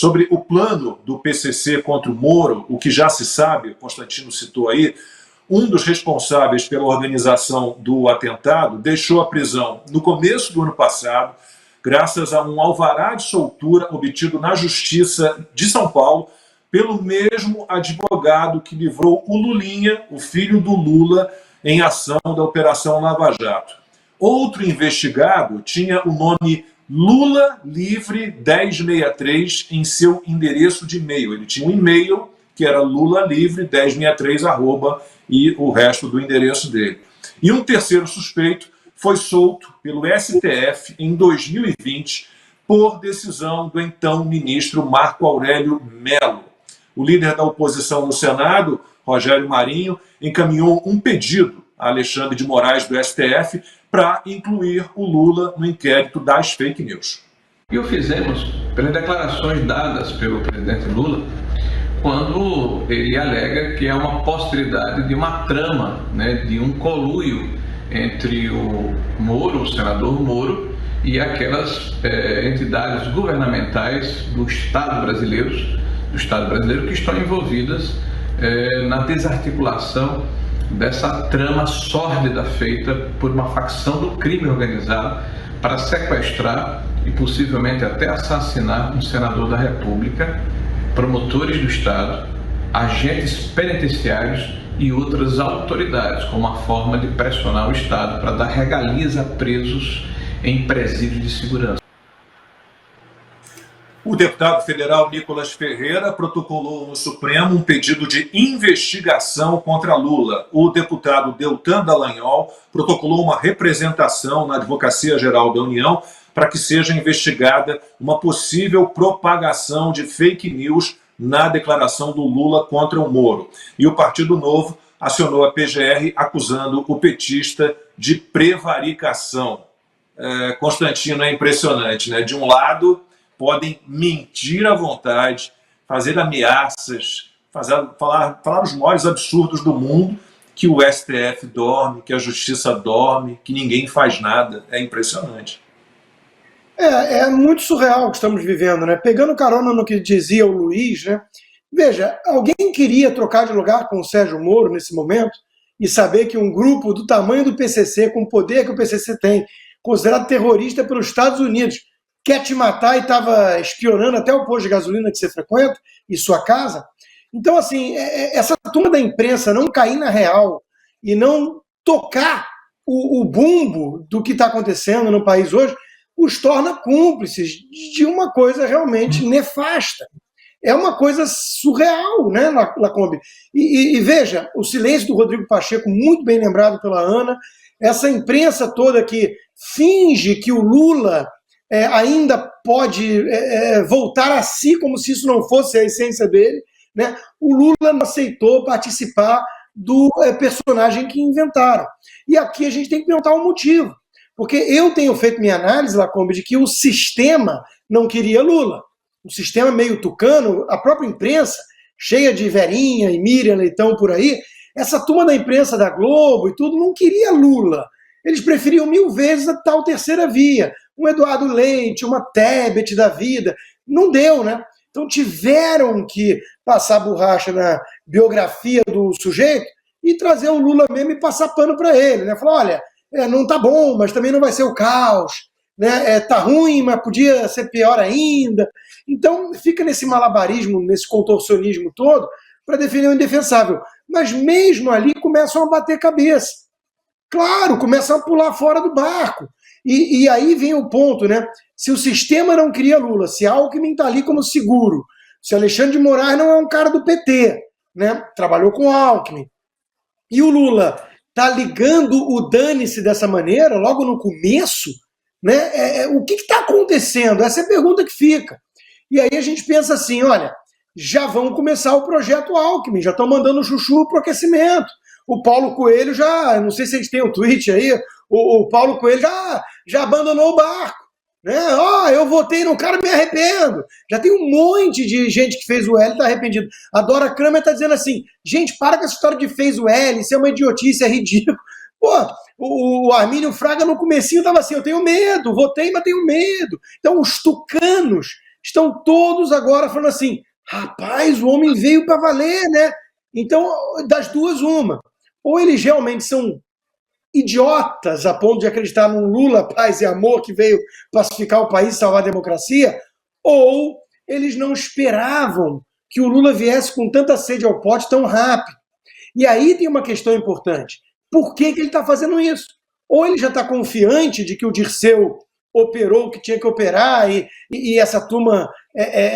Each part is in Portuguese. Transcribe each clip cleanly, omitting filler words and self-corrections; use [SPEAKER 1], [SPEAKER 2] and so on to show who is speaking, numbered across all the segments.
[SPEAKER 1] sobre o plano do PCC contra o Moro, o que já se sabe, o Constantino citou aí, um dos responsáveis pela organização do atentado deixou a prisão no começo do ano passado, graças a um alvará de soltura obtido na Justiça de São Paulo pelo mesmo advogado que livrou o Lulinha, o filho do Lula, em ação da Operação Lava Jato. Outro investigado tinha o nome Lula Livre 1063 em seu endereço de e-mail. Ele tinha um e-mail que era lulalivre1063, e o resto do endereço dele. E um terceiro suspeito foi solto pelo STF em 2020 por decisão do então ministro Marco Aurélio Mello. O líder da oposição no Senado, Rogério Marinho, encaminhou um pedido a Alexandre de Moraes do STF para incluir o Lula no inquérito das fake news.
[SPEAKER 2] E o fizemos pelas declarações dadas pelo presidente Lula, quando ele alega que é uma possibilidade de uma trama, de um conluio entre o Moro, o senador Moro, e aquelas entidades governamentais do Estado brasileiro que estão envolvidas na desarticulação dessa trama sórdida feita por uma facção do crime organizado para sequestrar e possivelmente até assassinar um senador da República, promotores do Estado, agentes penitenciários e outras autoridades, como uma forma de pressionar o Estado para dar regalias a presos em presídios de segurança.
[SPEAKER 1] O deputado federal Nicolas Ferreira protocolou no Supremo um pedido de investigação contra Lula. O deputado Deltan Dallagnol protocolou uma representação na Advocacia Geral da União para que seja investigada uma possível propagação de fake news na declaração do Lula contra o Moro. E o Partido Novo acionou a PGR acusando o petista de prevaricação. Constantino, é impressionante, né? De um lado, podem mentir à vontade, fazer ameaças, falar os maiores absurdos do mundo, que o STF dorme, que a Justiça dorme, que ninguém faz nada. É impressionante.
[SPEAKER 3] É muito surreal o que estamos vivendo, né? Pegando carona no que dizia o Luiz, né? Veja, alguém queria trocar de lugar com o Sérgio Moro nesse momento e saber que um grupo do tamanho do PCC, com o poder que o PCC tem, considerado terrorista pelos Estados Unidos, quer te matar e estava espionando até o posto de gasolina que você frequenta e sua casa? Então, assim, essa turma da imprensa não cair na real e não tocar o bumbo do que está acontecendo no país hoje os torna cúmplices de uma coisa realmente nefasta. É uma coisa surreal, né, Lacombe? E veja, o silêncio do Rodrigo Pacheco, muito bem lembrado pela Ana, essa imprensa toda que finge que o Lula ainda pode voltar a si, como se isso não fosse a essência dele, né? O Lula não aceitou participar do personagem que inventaram. E aqui a gente tem que perguntar o motivo. Porque eu tenho feito minha análise, Lacombe, de que o sistema não queria Lula. O sistema meio tucano, a própria imprensa, cheia de Verinha e Miriam Leitão por aí, essa turma da imprensa da Globo e tudo não queria Lula. Eles preferiam 1000 vezes a tal terceira via. Um Eduardo Leite, uma Tebet da vida. Não deu, né? Então tiveram que passar borracha na biografia do sujeito e trazer o Lula mesmo e passar pano para ele, né? Falar, olha, não tá bom, mas também não vai ser o caos, né? Tá ruim, mas podia ser pior ainda. Então fica nesse malabarismo, nesse contorcionismo todo, para defender o indefensável. Mas mesmo ali começam a bater cabeça. Claro, começam a pular fora do barco. E aí vem o ponto, né? Se o sistema não queria Lula, se Alckmin está ali como seguro, se Alexandre de Moraes não é um cara do PT, né? Trabalhou com Alckmin, e o Lula está ligando o dane-se dessa maneira, logo no começo, né? O que está acontecendo? Essa é a pergunta que fica. E aí a gente pensa assim, olha, já vão começar o projeto Alckmin, já estão mandando o chuchu para o aquecimento. O Paulo Coelho já, não sei se a gente tem um tweet aí, o Paulo Coelho já abandonou o barco. Né? Eu votei no cara, me arrependo. Já tem um monte de gente que fez o L e está arrependido. A Dora Kramer está dizendo assim, gente, para com essa história de fez o L, isso é uma idiotice, é ridículo. Pô, o Armínio Fraga no comecinho estava assim, eu tenho medo, votei, mas tenho medo. Então os tucanos estão todos agora falando assim, rapaz, o homem veio para valer, né? Então, das duas, uma. Ou eles realmente são idiotas a ponto de acreditar num Lula, paz e amor, que veio pacificar o país, salvar a democracia, ou eles não esperavam que o Lula viesse com tanta sede ao pote tão rápido. E aí tem uma questão importante. Por que ele está fazendo isso? Ou ele já está confiante de que o Dirceu operou o que tinha que operar e essa turma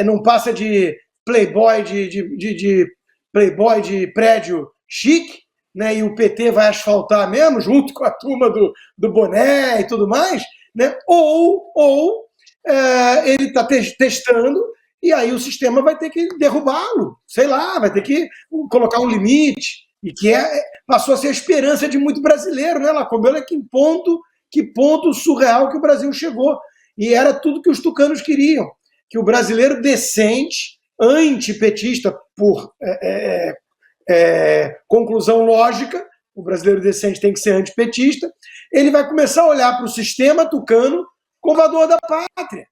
[SPEAKER 3] não passa de playboy de playboy de prédio chique, né, e o PT vai asfaltar mesmo, junto com a turma do boné e tudo mais, né, ou ele está testando e aí o sistema vai ter que derrubá-lo, sei lá, vai ter que colocar um limite, e que passou a ser a esperança de muito brasileiro, né, Lacombe? Olha que ponto surreal que o Brasil chegou. E era tudo que os tucanos queriam, que o brasileiro decente, antipetista por conclusão lógica, o brasileiro decente tem que ser antipetista, ele vai começar a olhar para o sistema tucano como salvador da pátria.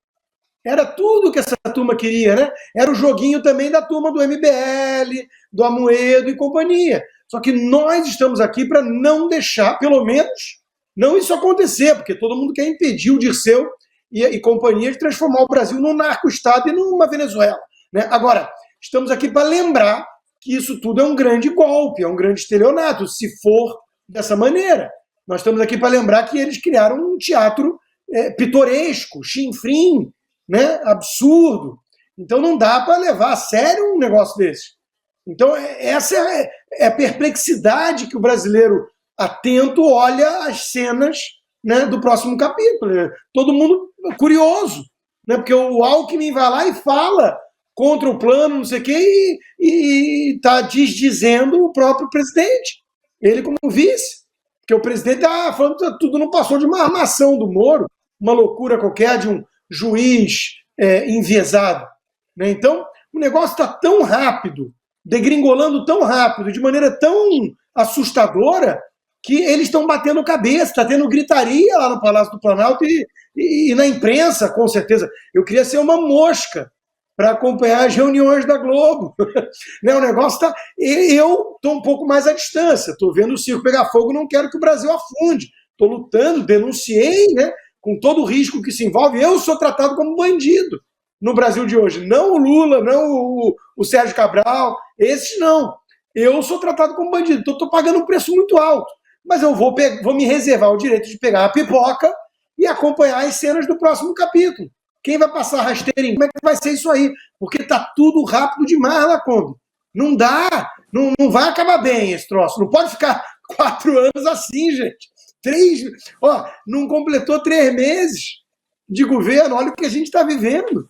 [SPEAKER 3] Era tudo que essa turma queria, né? Era o joguinho também da turma do MBL, do Amoedo e companhia. Só que nós estamos aqui para não deixar, pelo menos, não isso acontecer, porque todo mundo quer impedir o Dirceu e companhia de transformar o Brasil num narco-estado e numa Venezuela, né? Agora, estamos aqui para lembrar que isso tudo é um grande golpe, é um grande estelionato, se for dessa maneira. Nós estamos aqui para lembrar que eles criaram um teatro pitoresco, chinfrim, né? Absurdo. Então não dá para levar a sério um negócio desse. Então essa é a perplexidade que o brasileiro atento olha as cenas, né, do próximo capítulo. Todo mundo curioso, né? Porque o Alckmin vai lá e fala contra o plano, não sei o quê, e está desdizendo o próprio presidente, ele como vice. Porque o presidente está falando que tudo não passou de uma armação do Moro, uma loucura qualquer de um juiz enviesado, né? Então, o negócio está tão rápido, degringolando tão rápido, de maneira tão assustadora, que eles estão batendo cabeça, está tendo gritaria lá no Palácio do Planalto e na imprensa, com certeza. Eu queria ser uma mosca para acompanhar as reuniões da Globo. Né? O negócio está... Eu estou um pouco mais à distância, estou vendo o circo pegar fogo, não quero que o Brasil afunde. Estou lutando, denunciei, né? Com todo o risco que se envolve. Eu sou tratado como bandido no Brasil de hoje. Não o Lula, não o Sérgio Cabral, esses não. Eu sou tratado como bandido, então estou pagando um preço muito alto. Mas eu vou me reservar o direito de pegar a pipoca e acompanhar as cenas do próximo capítulo. Quem vai passar rasteirinho? Como é que vai ser isso aí? Porque está tudo rápido demais, Lacombe. Não dá, não vai acabar bem esse troço. Não pode ficar 4 anos assim, gente. 3, não completou 3 meses de governo, olha o que a gente está vivendo.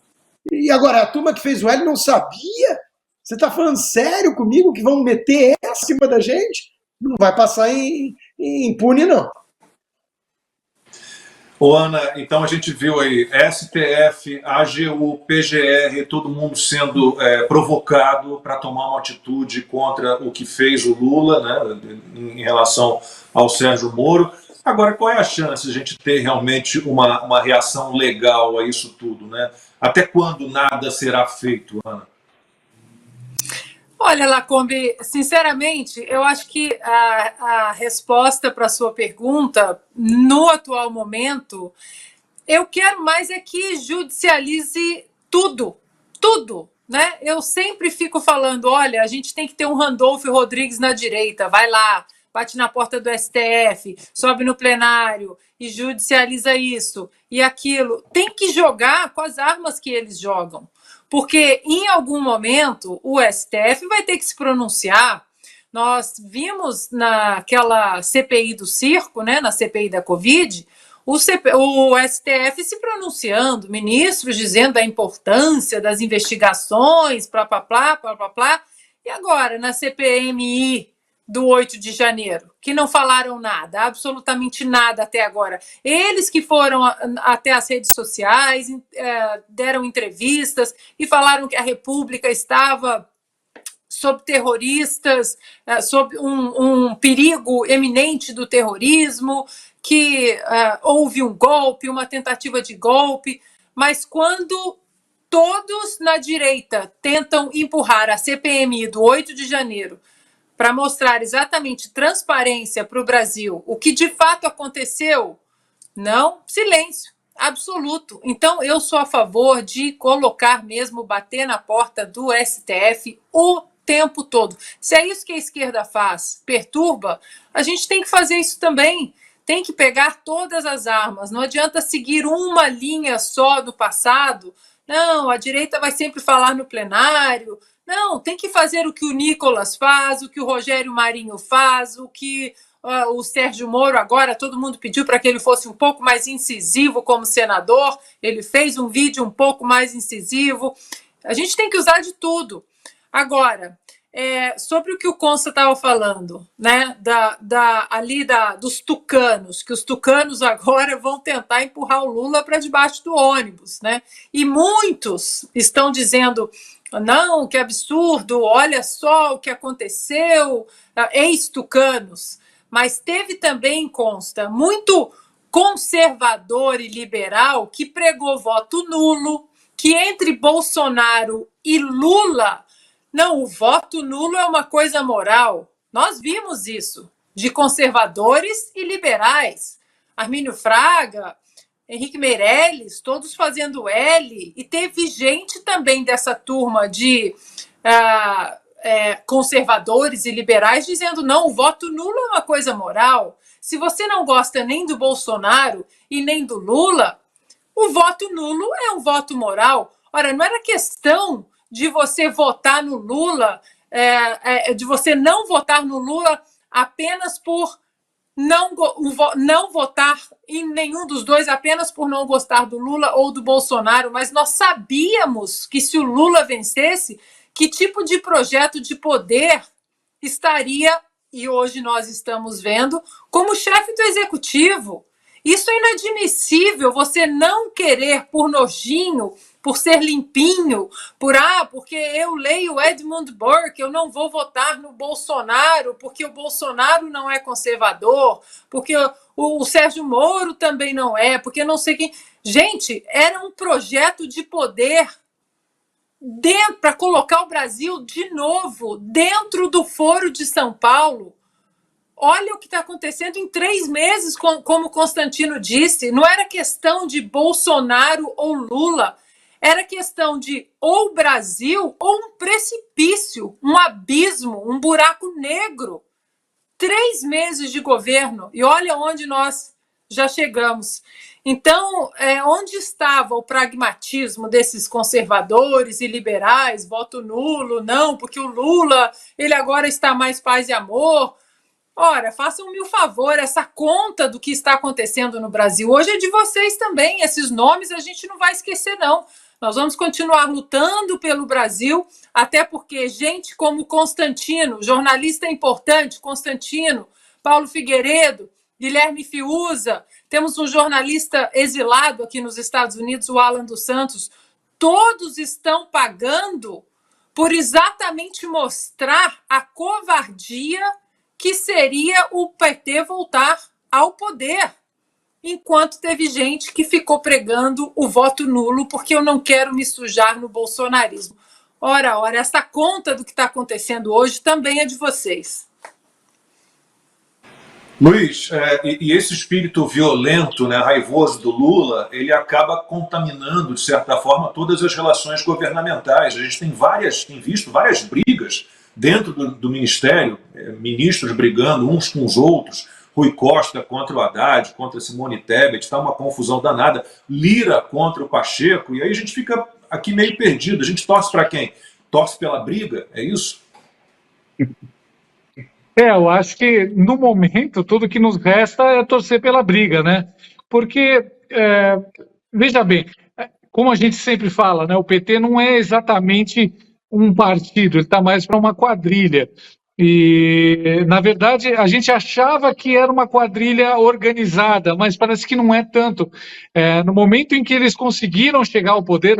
[SPEAKER 3] E agora, a turma que fez o L não sabia? Você está falando sério comigo que vão meter essa acima da gente? Não vai passar impune, não.
[SPEAKER 1] Ô, Ana, então a gente viu aí STF, AGU, PGR, todo mundo sendo provocado para tomar uma atitude contra o que fez o Lula, né, em relação ao Sérgio Moro. Agora, qual é a chance de a gente ter realmente uma reação legal a isso tudo, né? Até quando nada será feito, Ana?
[SPEAKER 4] Olha, Lacombe, sinceramente, eu acho que a resposta para a sua pergunta, no atual momento, eu quero mais é que judicialize tudo, né? Eu sempre fico falando, olha, a gente tem que ter um Randolfo Rodrigues na direita, vai lá, bate na porta do STF, sobe no plenário e judicializa isso e aquilo. Tem que jogar com as armas que eles jogam. Porque, em algum momento, o STF vai ter que se pronunciar. Nós vimos naquela CPI do circo, né, na CPI da Covid, o STF se pronunciando, ministros dizendo da importância das investigações, plá, plá, plá, plá, plá, plá. E agora, na CPMI do 8 de janeiro, que não falaram nada, absolutamente nada até agora. Eles que foram até as redes sociais, deram entrevistas e falaram que a República estava sob terroristas, sob um perigo eminente do terrorismo, que houve um golpe, uma tentativa de golpe, mas quando todos na direita tentam empurrar a CPMI do 8 de janeiro para mostrar exatamente transparência para o Brasil, o que de fato aconteceu, não, silêncio absoluto. Então, eu sou a favor de colocar mesmo, bater na porta do STF o tempo todo. Se é isso que a esquerda faz, perturba, a gente tem que fazer isso também. Tem que pegar todas as armas. Não adianta seguir uma linha só do passado. Não, a direita vai sempre falar no plenário. Não, tem que fazer o que o Nicolas faz, o que o Rogério Marinho faz, o que o Sérgio Moro agora, todo mundo pediu para que ele fosse um pouco mais incisivo como senador, ele fez um vídeo um pouco mais incisivo. A gente tem que usar de tudo. Agora, sobre o que o Consta estava falando, né, dos tucanos, que os tucanos agora vão tentar empurrar o Lula para debaixo do ônibus, né? E muitos estão dizendo, não, que absurdo, olha só o que aconteceu, ex-tucanos. Mas teve também, Consta, muito conservador e liberal que pregou voto nulo, que entre Bolsonaro e Lula, não, o voto nulo é uma coisa moral. Nós vimos isso, de conservadores e liberais. Armínio Fraga, Henrique Meirelles, todos fazendo L, e teve gente também dessa turma de conservadores e liberais dizendo, não, o voto nulo é uma coisa moral. Se você não gosta nem do Bolsonaro e nem do Lula, o voto nulo é um voto moral. Ora, não era questão de você votar no Lula, de você não votar no Lula apenas por não votar em nenhum dos dois, apenas por não gostar do Lula ou do Bolsonaro, mas nós sabíamos que se o Lula vencesse, que tipo de projeto de poder estaria, e hoje nós estamos vendo, como chefe do executivo. Isso é inadmissível, você não querer, por nojinho, por ser limpinho, porque eu leio Edmund Burke, eu não vou votar no Bolsonaro, porque o Bolsonaro não é conservador, porque o Sérgio Moro também não é, porque não sei quem. Gente, era um projeto de poder para colocar o Brasil de novo dentro do Foro de São Paulo. Olha o que está acontecendo em 3 meses, como Constantino disse. Não era questão de Bolsonaro ou Lula, era questão de ou Brasil ou um precipício, um abismo, um buraco negro. 3 meses de governo e olha onde nós já chegamos. Então, onde estava o pragmatismo desses conservadores e liberais, voto nulo, não, porque o Lula, ele agora está mais paz e amor. Ora, façam-me o favor, essa conta do que está acontecendo no Brasil hoje é de vocês também, esses nomes a gente não vai esquecer, não. Nós vamos continuar lutando pelo Brasil, até porque gente como Constantino, jornalista importante, Constantino, Paulo Figueiredo, Guilherme Fiuza, temos um jornalista exilado aqui nos Estados Unidos, o Alan dos Santos, todos estão pagando por exatamente mostrar a covardia que seria o PT voltar ao poder, enquanto teve gente que ficou pregando o voto nulo porque eu não quero me sujar no bolsonarismo. Ora, essa conta do que está acontecendo hoje também é de vocês.
[SPEAKER 1] Luiz, e esse espírito violento, né, raivoso do Lula, ele acaba contaminando, de certa forma, todas as relações governamentais. A gente tem visto várias brigas dentro do Ministério, ministros brigando uns com os outros, Rui Costa contra o Haddad, contra Simone Tebet, está uma confusão danada, Lira contra o Pacheco, e aí a gente fica aqui meio perdido. A gente torce para quem? Torce pela briga, é isso?
[SPEAKER 5] Eu acho que, no momento, tudo que nos resta é torcer pela briga, né? Porque, veja bem, como a gente sempre fala, né, o PT não é exatamente um partido, ele está mais para uma quadrilha. E, na verdade, a gente achava que era uma quadrilha organizada, mas parece que não é tanto. No momento em que eles conseguiram chegar ao poder,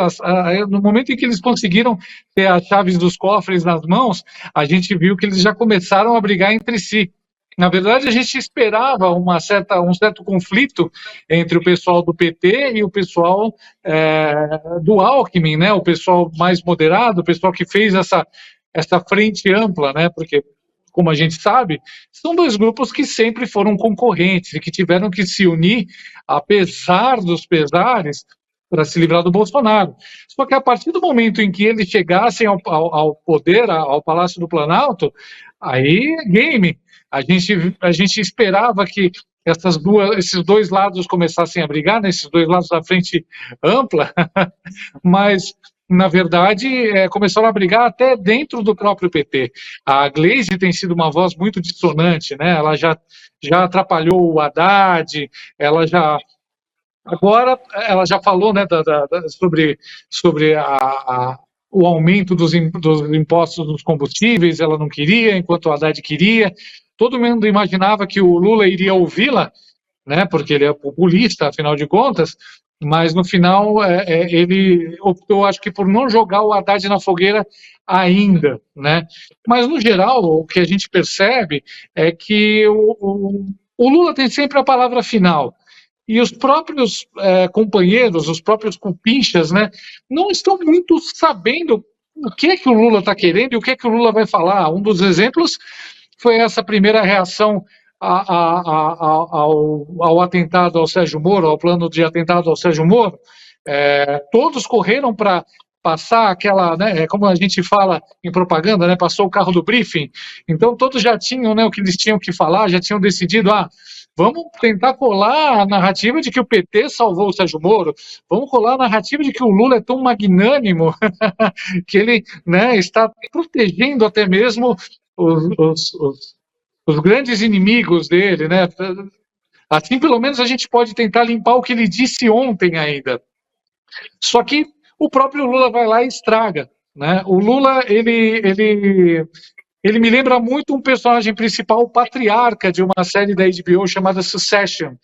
[SPEAKER 5] no momento em que eles conseguiram ter as chaves dos cofres nas mãos, a gente viu que eles já começaram a brigar entre si. Na verdade, a gente esperava um certo conflito entre o pessoal do PT e o pessoal do Alckmin, né? O pessoal mais moderado, o pessoal que fez essa frente ampla, né? Porque, como a gente sabe, são dois grupos que sempre foram concorrentes e que tiveram que se unir, apesar dos pesares, para se livrar do Bolsonaro. Só que a partir do momento em que eles chegassem ao poder, ao Palácio do Planalto, aí é game. A gente esperava que esses dois lados começassem a brigar, né, esses dois lados da frente ampla, mas, na verdade, começaram a brigar até dentro do próprio PT. A Gleisi tem sido uma voz muito dissonante, né? Ela já atrapalhou o Haddad, agora ela já falou, né, sobre o aumento dos impostos dos combustíveis, ela não queria, enquanto o Haddad queria. Todo mundo imaginava que o Lula iria ouvi-la, né, porque ele é populista, afinal de contas, mas no final ele optou, acho que, por não jogar o Haddad na fogueira ainda, né? Mas, no geral, o que a gente percebe é que o Lula tem sempre a palavra final. E os próprios companheiros, os próprios cupinchas, né, não estão muito sabendo o que é que o Lula está querendo e o que é que o Lula vai falar. Um dos exemplos foi essa primeira reação ao atentado ao Sérgio Moro, ao plano de atentado ao Sérgio Moro. Todos correram para passar aquela, né, como a gente fala em propaganda, né, passou o carro do briefing. Então todos já tinham, né, o que eles tinham que falar, já tinham decidido, vamos tentar colar a narrativa de que o PT salvou o Sérgio Moro, vamos colar a narrativa de que o Lula é tão magnânimo que ele, né, está protegendo até mesmo os grandes inimigos dele, né? Assim, pelo menos, a gente pode tentar limpar o que ele disse ontem ainda. Só que o próprio Lula vai lá e estraga, né? O Lula, ele me lembra muito um personagem principal, o patriarca de uma série da HBO chamada Succession.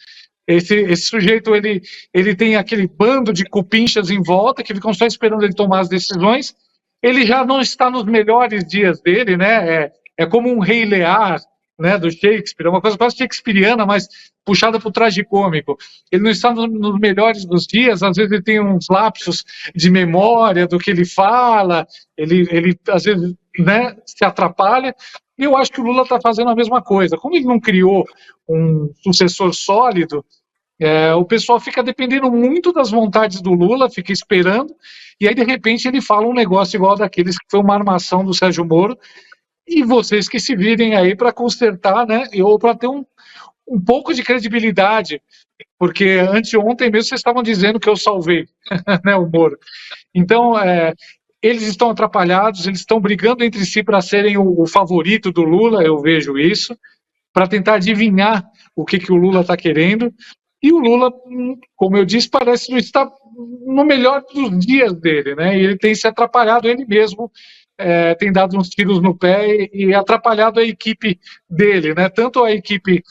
[SPEAKER 5] Esse sujeito, ele tem aquele bando de cupinchas em volta que ficam só esperando ele tomar as decisões. Ele já não está nos melhores dias dele, né? É como um Rei Lear, né, do Shakespeare, é uma coisa quase shakespeariana, mas puxada para o tragicômico. Ele não está nos melhores dos dias, às vezes ele tem uns lapsos de memória do que ele fala, ele às vezes, né, se atrapalha. E eu acho que o Lula está fazendo a mesma coisa. Como ele não criou um sucessor sólido, o pessoal fica dependendo muito das vontades do Lula, fica esperando, e aí, de repente, ele fala um negócio igual daqueles que foi uma armação do Sérgio Moro, e vocês que se virem aí para consertar, né, ou para ter um pouco de credibilidade, porque anteontem mesmo vocês estavam dizendo que eu salvei, né, o Moro. Então, eles estão atrapalhados, eles estão brigando entre si para serem o favorito do Lula, eu vejo isso, para tentar adivinhar o que o Lula está querendo. E o Lula, como eu disse, parece não estar no melhor dos dias dele, né? E ele tem se atrapalhado ele mesmo, tem dado uns tiros no pé e atrapalhado a equipe dele, né? Tanto a equipe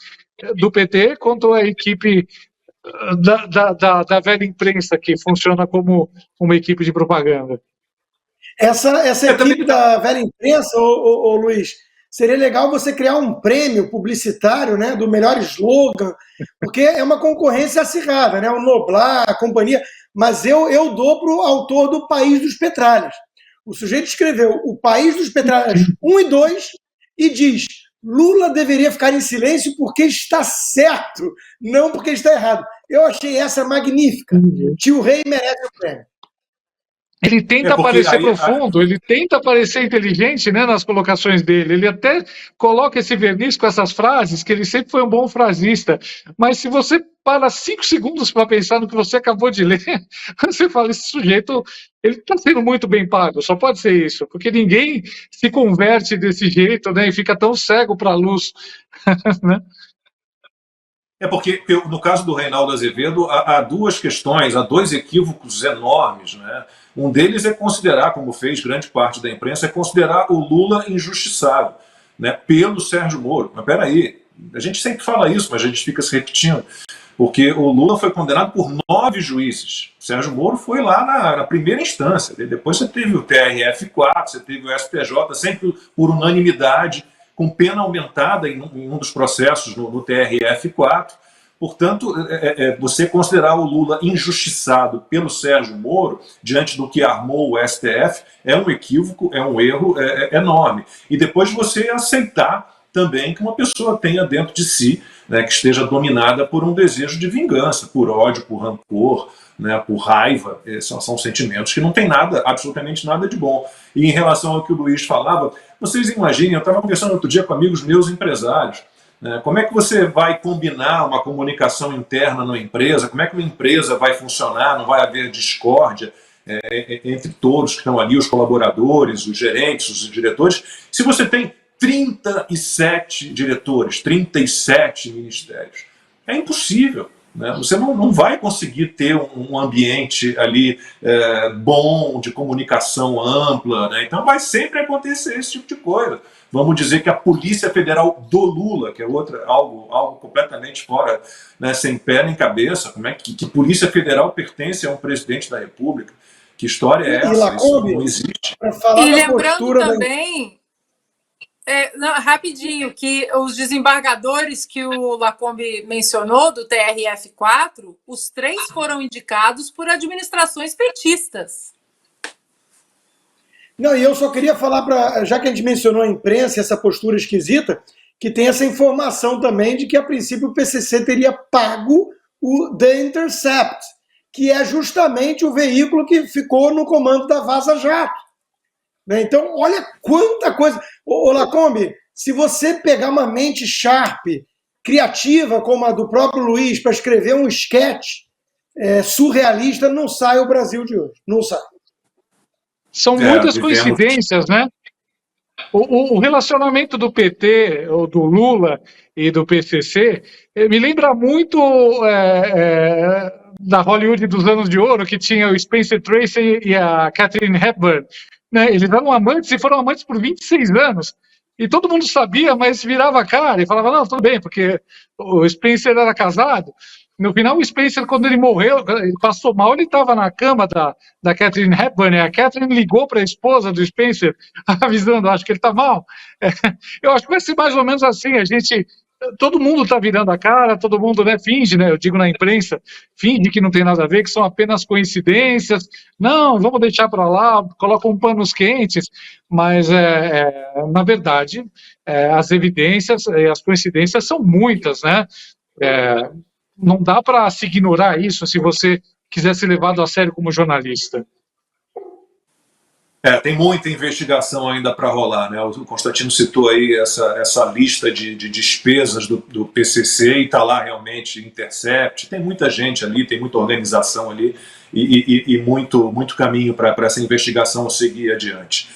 [SPEAKER 5] do PT quanto a equipe da velha imprensa, que funciona como uma equipe de propaganda.
[SPEAKER 3] Essa equipe da velha imprensa, ô Luiz, seria legal você criar um prêmio publicitário, né, do melhor slogan, porque é uma concorrência acirrada, né, o Noblar, a companhia, mas eu dou para o autor do País dos Petralhas. O sujeito escreveu O País dos Petralhas 1 e 2 e diz: Lula deveria ficar em silêncio porque está certo, não porque está errado. Eu achei essa magnífica. Tio Rei merece o prêmio.
[SPEAKER 5] Ele tenta parecer profundo, ele tenta parecer inteligente, né, nas colocações dele. Ele até coloca esse verniz com essas frases, que ele sempre foi um bom frasista. Mas se você para 5 segundos para pensar no que você acabou de ler, você fala, esse sujeito, ele está sendo muito bem pago, só pode ser isso. Porque ninguém se converte desse jeito, né, e fica tão cego para a luz. Né?
[SPEAKER 1] Porque, no caso do Reinaldo Azevedo, há duas questões, há dois equívocos enormes, né? Um deles é considerar, como fez grande parte da imprensa, é considerar o Lula injustiçado, né, pelo Sérgio Moro. Mas peraí, a gente sempre fala isso, mas a gente fica se repetindo, porque o Lula foi condenado por 9 juízes. O Sérgio Moro foi lá na primeira instância, depois você teve o TRF4, você teve o STJ, sempre por unanimidade, com pena aumentada em um dos processos no TRF4. Portanto, você considerar o Lula injustiçado pelo Sérgio Moro, diante do que armou o STF, é um equívoco, é um erro enorme. E depois você aceitar também que uma pessoa tenha dentro de si, né, que esteja dominada por um desejo de vingança, por ódio, por rancor, né, por raiva. São sentimentos que não tem nada, absolutamente nada de bom. E em relação ao que o Luiz falava, vocês imaginem, eu estava conversando outro dia com amigos meus empresários, como é que você vai combinar uma comunicação interna numa empresa? Como é que uma empresa vai funcionar? Não vai haver discórdia entre todos que estão ali, os colaboradores, os gerentes, os diretores, se você tem 37 diretores, 37 ministérios? É impossível. Né? Você não vai conseguir ter um ambiente ali bom, de comunicação ampla, né? Então vai sempre acontecer esse tipo de coisa. Vamos dizer que a Polícia Federal do Lula, que é algo completamente fora, né, sem pé nem cabeça, como é que Polícia Federal pertence a um presidente da República? Que história é essa?
[SPEAKER 3] Lacombe,
[SPEAKER 1] isso não existe.
[SPEAKER 4] E lembrando também... rapidinho, que os desembargadores que o Lacombe mencionou do TRF4, os 3 foram indicados por administrações petistas.
[SPEAKER 3] Não, e eu só queria falar, já que a gente mencionou a imprensa, essa postura esquisita, que tem essa informação também de que, a princípio, o PCC teria pago o The Intercept, que é justamente o veículo que ficou no comando da Vaza Jato. Então, olha quanta coisa. Ô Lacombe, se você pegar uma mente sharp, criativa, como a do próprio Luiz, para escrever um esquete surrealista, não sai o Brasil de hoje. Não sai.
[SPEAKER 5] São muitas coincidências, né? O relacionamento do PT, ou do Lula e do PCC, me lembra muito da Hollywood dos anos de ouro, que tinha o Spencer Tracy e a Katharine Hepburn. Né? Eles eram amantes e foram amantes por 26 anos. E todo mundo sabia, mas virava a cara e falava, não, tudo bem, porque o Spencer era casado. No final, o Spencer, quando ele morreu, ele passou mal, ele estava na cama da Katharine Hepburn, e a Katharine ligou para a esposa do Spencer, avisando, acho que ele está mal. Eu acho que vai ser mais ou menos assim, todo mundo está virando a cara, todo mundo, né, finge, né, eu digo na imprensa, finge que não tem nada a ver, que são apenas coincidências, não, vamos deixar para lá, colocam panos quentes, mas, na verdade, as evidências e as coincidências são muitas, né, não dá para se ignorar isso se você quiser ser levado a sério como jornalista.
[SPEAKER 1] Tem muita investigação ainda para rolar, né? O Constantino citou aí essa lista de despesas do PCC e está lá realmente Intercept. Tem muita gente ali, tem muita organização ali e muito caminho para essa investigação seguir adiante.